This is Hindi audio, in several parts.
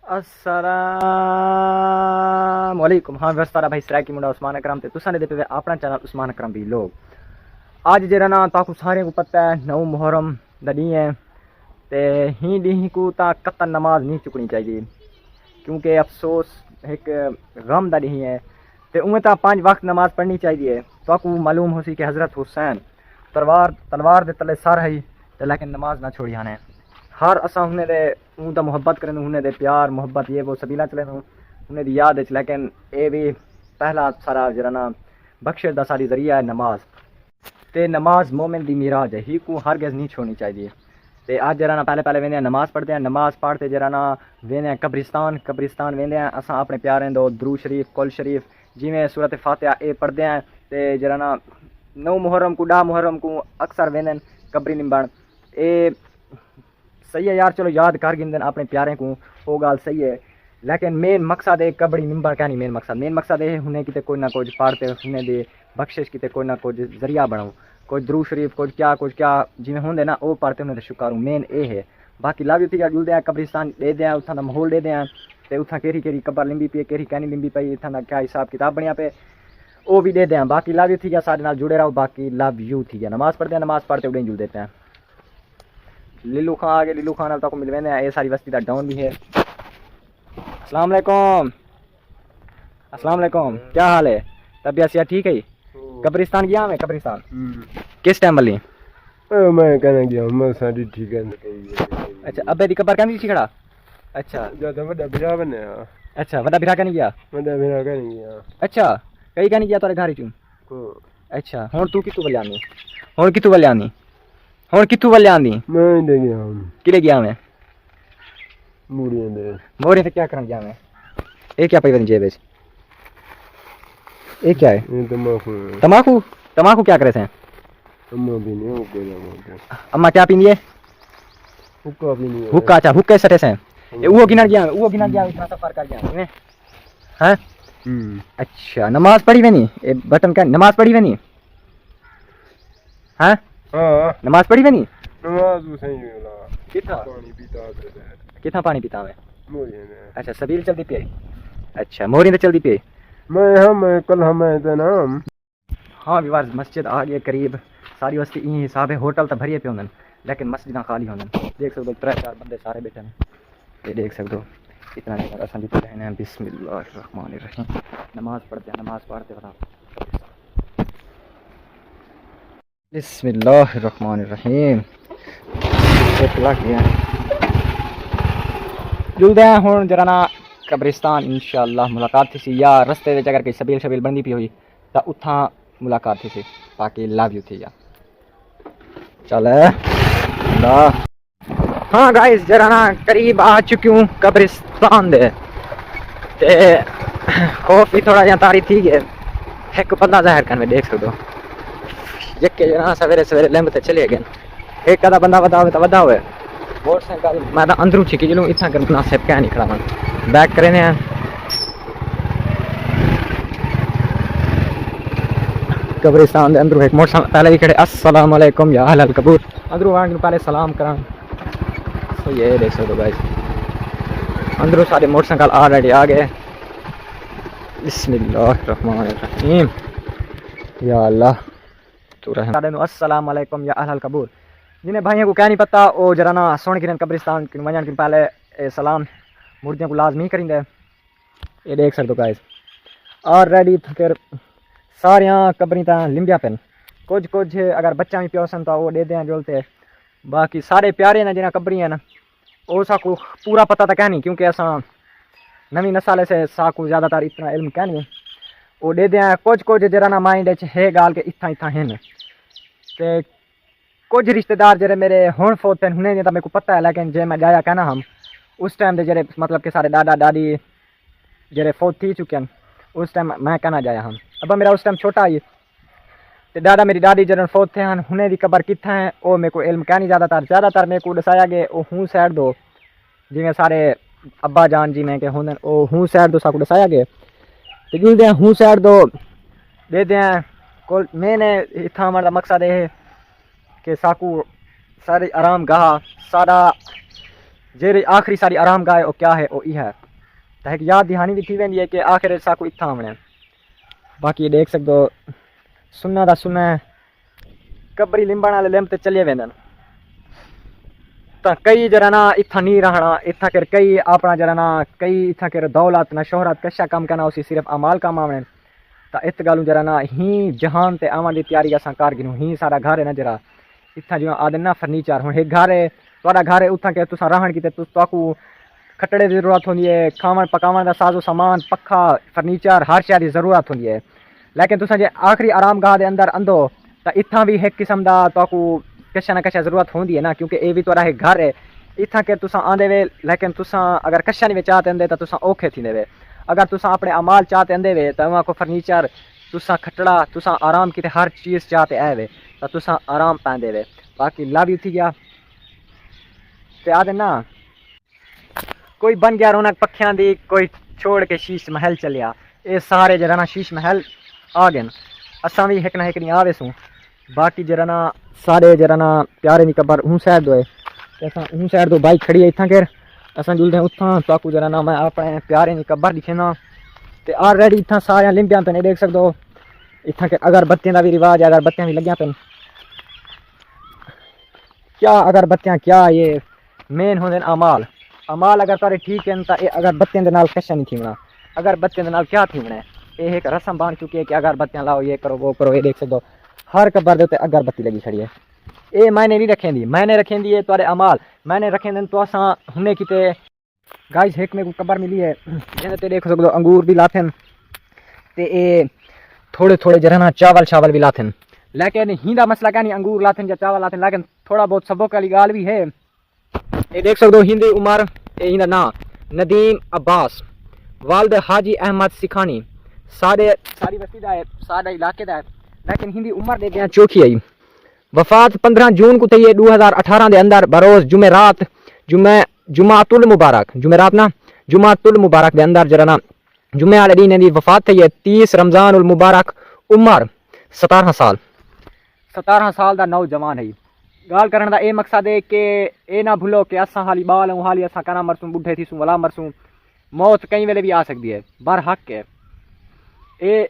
अस्सलाम वालेकुम। हाँ व्यवस्था भाई सराय की मुंडा उस्मान अकरम ते तुसा ने दे पे अपना चैनल उस्मान अकरम भी लोग आज जरा ना ताकू सारे को पता है 9 मुहर्रम दा डी है ते ही डी को ता कतन नमाज नहीं चुकनी चाहिए क्योंकि अफसोस एक गम दा डी है ते उमें ता 5 वक्त नमाज पढ़नी चाहिए। ताकू मालूम हो सी कि हज़रत हुसैन तलवार दे तले सर है ते लेकिन नमाज ना छोड़ी आने हर असा उन्हें दे ऊँ तो मुहब्बत करें उन्हें दे प्यार मुहब्बत ये वो सबीला चले उन्हें दी याद है लेकिन ये भी पहला सारा जरा ना बख्शिश दा सारी जरिया है नमाज ते नमाज मोमिन दी मिराज है ही को हर गज नहीं छोड़नी चाहिए। ते आज जरा ना पहले वेंदे नमाज पढ़ते हैं नमाज पढ़ते जरा ना वेंदे कब्रिस्तान वेंदे हैं असा अपने प्यारें दो दरूद शरीफ कुल शरीफ जिमें सूरत फातिहा ये पढ़ते हैं ते जरा ना 9 मुहर्रम को 10 मुहर्रम को अक्सर वेंदे कबरी निम्बण ए सही है यार। चलो याद कर गिनदे अपने प्यारे को वो गाल सही है लेकिन मेन मकसद है कबड़ी निम्बा क्या नहीं मेन मकसद है उन्हें किते कोई ना कुछ पढ़ते उन्हें दे बख्शिश किते कोई ना कुछ जरिया बनाऊँ कुछ दरूद शरीफ कुछ क्या जिमें होंगे ना वो पढ़ते उन्हें शुक्र मेन ये है। बाकी लाभ उठी जुलते हैं कब्रिस्तान दे दें उत्थां का माहौल दे दें तो उत्थां केरी कबर लिंबी पी केरी कैनी लिंबी पई इतना क्या हिसाब किताब बनया पे वो भी दे दें। बाकी लाभ उठी गया सारे नाल जुड़े रहो। बाकी लव यू थी गया नमाज पढ़ते हैं नमाज पढ़ते उड़े जुल देते हैं। लिलू खान आ गए लिलू खान तक मिल वेंदे ये सारी बस्ती का डाउन भी है। अस्सलाम वालेकुम क्या हाल है तबीयत सिया ठीक है? कब्रिस्तान गया मैं कब्रिस्तान किस टाइम वाली मैं कहना गया मैं सारी ठीक है। अच्छा अबे दी कबर कहनी खड़ा अच्छा ज्यादा बड़ा बिरा बने अच्छा वड्डा बिरा कहनी गया बड़ा बिरा कहनी गया अच्छा कई कहनी गया तेरे घर चू को अच्छा हुन तू कितु वले आनी हुन कितु वले आनी मैं दे गया किले गया मैं मोरी से क्या करन गया मैं ये क्या पई जेब में ये क्या है ये तमाकू क्या करे थे अम्मा भी नहीं हो गया अम्मा क्या पीनी है हुक्का भी नहीं हुक्का अच्छा हुक्के सटे से ये वो गिना गया इतना सफर कर गया हैं हैं अच्छा नमाज पढ़ी बनी ये बटन का नमाज पढ़ी बनी हैं हां नमाज पढ़ी बनी नमाज सही होला कितना पानी पीता मैं मोरी ने अच्छा सबील चलती पे अच्छा मोरी तो चलती पे मैं कल हमें नाम हाँ विवार मस्जिद आ गए करीब सारी वस्ती ई हिसाब है होटल तो भरिए पे होंगे लेकिन मस्जिद खाली होंगे देख सकते हो 3-4 बंदे सारे बैठे हैं ये देख सकते हो इतना असा जितने रहने हैं। बिस्मिल्लाहिर्रहमानिर्रहीम नमाज पढ़ते बता बिस्मिल्लाहिर्रहमानिर्रहीम जुलते हैं हूँ जरा ना कब्रिस्तान इंशाअल्लाह मुलाकात थी या रस्ते में अगर कोई सबील बनती पी हुई तो उतना मुलाकात थी बाकी लव यू थी या चल हाँ गाइस जरा ना करीब आ चुकी हूँ कब्रिस्तान दे ते खौफ भी थोड़ा जहाँ तारी थी है एक बंदा जाहिर कर में देख सकते हो यके जरा सवेरे लैंब ते चले गए एक आधा बंदा वधा हुए मोटरसाइकिल मैं तो अंदरू छिकी चलूँ इतना कर मुनासिब क्या नहीं खड़ा मैं बैक करे हैं कब्रिस्तान के अंदर एक मोटरसाइकिल पहले भी खड़े अस्सलाम वालेकुम या अहल कबूर अंदरू आके पहले सलाम करा तो ये देख सकते हो गाइस अंदरू सारे मोटरसाइकिल ऑलरेडी आ गए। बिस्मिल्लाहिर्रहमानिर्रहीम या अल्लाह तू रहम अस्सलाम वालेकुम या अहल कबूर जिन्हें भाइयों को क्या नहीं पता वो जरा ना सोन किरण कब्रिस्तान वजन के पहले सलाम मूर्तियों को लाजमी करेंगे ये देख सकते हो गाइस ऑलरेडी फिर सारिया कबरी तो लिंबिया पेन कुछ अगर बच्चा भी प्योसन तो वो दे दें जोलते बाकी सारे प्यारे ने जिन्हें कबरी हैं ना वो साकू पूरा पता तो क्या नहीं क्योंकि असा नवी नस्ल से साकू ज़्यादातर इतना इल्म क्या नहीं वो दे दें कुछ जरा ना माइंड है गाल के इतना हैं ते कुछ रिश्तेदार जरे मेरे हुण फोत हुने तो मेरे को पता है लेकिन जे मैं जाया कहना हम उस टाइम के जरे मतलब के सारे दादा दादी जरे फोत थी चुके हैं उस टाइम मैं कहना जाया हम अब मेरा उस टाइम छोटा ही तो दादा मेरी दादी जरा फोत थे हैं हुने की कबर कितना है वो मेरे को इल्म क्या नहीं ज़्यादातर मेरे को दसाया गया वो हूँ सैड दो जिमें सारे अब्बा जान जी में के होंगे वो हूँ सैड दो साकू दसाया गया तो जुलते हैं हूँ सैड दो दे दें को मैंने इतना हमारा मकसद है कि साकू सारे आराम गाह सारा जेरी आखिरी सारी आराम गाह वो क्या है वो ई है तो एक याद दहानी भी थी वेंदी है कि आखिर साकू इत्थां आवणे बाकी देख सकदो सुन्ना दा सुन्ना कबरी लिंबण वाले लिंब ते चले वेंदन तो कई जरा ना इत्थां नहीं रहना इत्थां कर कई अपना जरा ना कई इत्थां कर दौलत ना शोहरत कशा कम करना उसी सिर्फ अमाल कम आवणे तो इत गलू जरा ना ही जहान ते आवन की तैयारी असां कर गिनू ही सारा घर है ना जरा इत्थां जिवें आदन ना फर्नीचर हुण एक घर है तुहाडा घर है उत्थां के तुसां रहण की तुहाकू खट्टड़े की जरूरत होंदी है खावन पकावन का साजो सामान पखा फर्नीचर हर शय की जरूरत होंदी है लेकिन तुसां जे आखिरी आराम गाह के अंदर अंदो तो इत्थां भी एक किस्म का तुहाकू कशा ना कशा जरूरत होंदी है ना क्योंकि ये भी तुहाडा एक घर है इत्थां के तुसां आंदे वे लेकिन तुसां अगर कशा नहीं चाहते आंदे तो तुसां औखे थींदे वे अगर तुसां अपने अमाल चाहते आंदे वे तो उहाँ को फर्नीचर तुसां खट्टड़ा तुसां आराम की हर चीज़ चाहते आए वे तो तुसां आराम पाते वे बाकी लव यू थी गया ते आदे ना कोई बन गया रौनक पखियां दी कोई छोड़ के शीश महल चलिया ये सारे जरा ना शीश महल आ गए असां भी एक ना एक नहीं आवे सूं बाकी जरा ना सारे जरा ना प्यारे दी कबर हूं साइड दो असां हूं साइड दो बाइक खड़ी है इत्थां कर असां जुलदे उत्थां ताकू जरा ना मैं अपने प्यारे दी कबर दिखेना ते ऑलरेडी इत्थां सारे लिंबियां पे देख सकदो इत्थां के अगरबत्तियां दा भी रिवाज है अगरबत्तियां भी लगियां पेन क्या अगरबत्तियां क्या ये मेन होंदे अमाल अमाल अगर तारे ठीक है तो अगरबत्तियां दे नाल कशा नहीं थीवना अगरबत्तियां दे नाल क्या थीवना है ये एक रस्म बन चुकी है कि अगरबत्तियां लाओ ये करो वो करो ये देख सकदो हर कबर दे उत्ते अगरबत्ती लगी खड़ी है ये मैंने नहीं रखेंदी मैंने रखेंदी है तुहाडे अमाल मैंने रखेंदे तो असां हुने किते गाइस एक में को कबर मिली है जिन्हें ते देख सकदो अंगूर भी लाथन ते ए थोड़े थोड़े जरा ना चावल शावल भी लाथन लेकिन हिंदा मसला क्या नहीं अंगूर लाथन या चावल लाथन लेकिन थोड़ा बहुत सबक वाली गाल भी है ये देख सकदो हिंदी उमर इंदा ना नदीम अब्बास वालद हाजी अहमद सिखानी सारे सारी बस्ती दा है सारे इलाके दा है लेकिन हिंदी उमर दे दियां चौखी आई वफात 15 जून को थी 2018 के अंदर बरोज जुमेरात जुमातुल मुबारक जुमेरात ना जुमातुल मुबारक के अंदर जरा ना जुमे वाले दिन दी वफात थी 30 रमजान उल मुबारक उमर 17 साल का नौजवान है गाल करने का ये मकसद है कि ये ना भूलो कि असा हाली बाल हूँ हाली असा कना मरसूँ बुढ़े थी वला मरसूँ मौत कई वेले भी आ सकती है बर हक है ये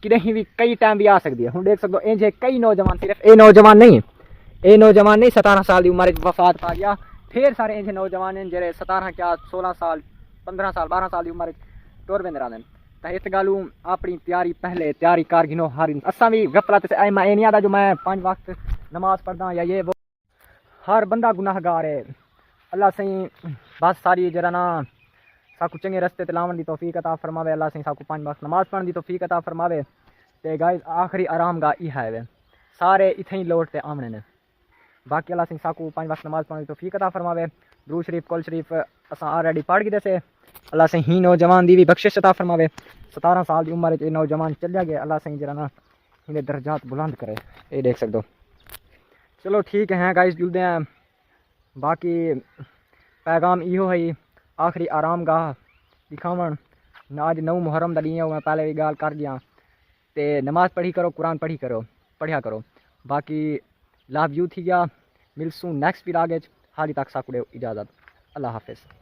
कि भी कई टाइम भी आ सकती है हूँ देख सकते इंज कई नौजवान सिर्फ ये नौजवान नहीं 17 साल की उम्र वफात पा गया फिर सारे इंज नौजवान हैं जेरे 17 क्या 16 साल 15 साल 12 साल की उम्र टुर वेंदे रहंदे तो इस गलू अपनी तैयारी पहले तैयारी कर गिनो हर असा भी गफलत से मैं ये नहीं आता जो मैं 5 वक्त नमाज पढ़दा या ये वो हर बंदा गुनाहगार है अल्लाह सही बस सारी जरा ना साकू चंगे रस्ते ते लावन दी तौफीक अता फरमावे अल्लाह सही साकू 5 वक्त नमाज पढ़न दी तौफीक अता फरमावे ते गाइस आखिरी आराम गाह ई है वे सारे इथे ही लौट ते आमने ने बाकी अल्लाह सही साकू 5 वक्त नमाज पढ़न दी तौफीक अता फरमावे दुरूद शरीफ कुल शरीफ असा ऑलरेडी पढ़ गए से अल्लाह सही ही नौजवान दी भी बख्शिश अता फरमावे 17 साल की उम्र च नौजवान चलिया गया अल्लाह सही जरा ना इन्हें दर्जात बुलंद करे ये देख सकते हो चलो ठीक है गाइस जुलते हैं बाकी पैगाम इहो है आखिरी आराम गाह दिखावन नाज 9 मुहर्रम दा ॾींहुं मैं पहले भी गाल कर गया ते नमाज पढ़ी करो कुरान पढ़िया करो बाकी लव यू थी गया मिलसूँ नेक्स्ट भी आगे हाली तक साकुड़े इजाज़त अल्लाह हाफिज़।